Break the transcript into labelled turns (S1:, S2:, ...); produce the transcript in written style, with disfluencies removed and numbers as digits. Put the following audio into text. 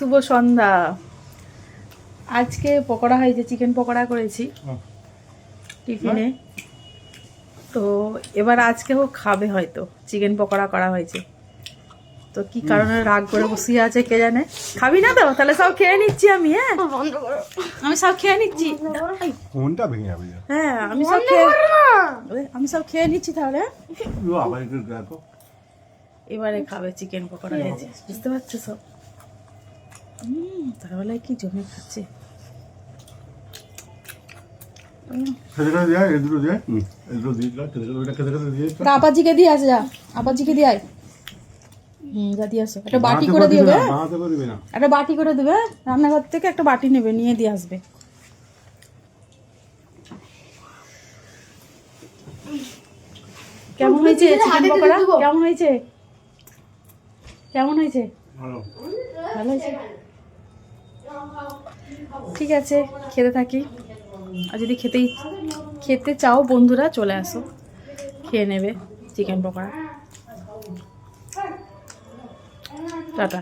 S1: শুভ সন্ধ্যা। আজকে পকোড়া হয়েছে, চিকেন পকোড়া করেছি টিফিনে। তো এবার আজকেও খাবে, হয়তো চিকেন পকোড়া করা হয়েছে। তো কি কারণে রাগ করে বসিয়ে আছে কে জানে। খাবি না তো? তাহলে সব খেয়ে নিচ্ছি আমি। হ্যাঁ, আমি সব খেয়ে নিচ্ছি।
S2: ফোনটা ভেঙে যাবে।
S1: হ্যাঁ, আমি সব খেয়ে নিচ্ছি তাহলে। এবারে খাবে চিকেন পকোড়া হয়েছে, বুঝতে পারছো সব? তাহলে কি জমে খাচ্ছে। আপাজিকে দিয়ে আসে, যা আপাজিকে দিয়ে আয়। যা দিয়ে আসো, একটা বাটি করে দিয়ে দেবে। একটা বাটি করে দেবে, রান্নাঘর থেকে একটা বাটি নেবে, নিয়ে দিয়ে আসবে। কেমন হয়েছে চিকেন পকোড়া? কেমন হয়েছে? কেমন হয়েছে? ভালো হয়েছে। ঠিক আছে, খেতে থাকি। আর যদি খেতে চাও বন্ধুরা, চলে আসো, খেয়ে নেবে চিকেন পকোড়া। টাটা।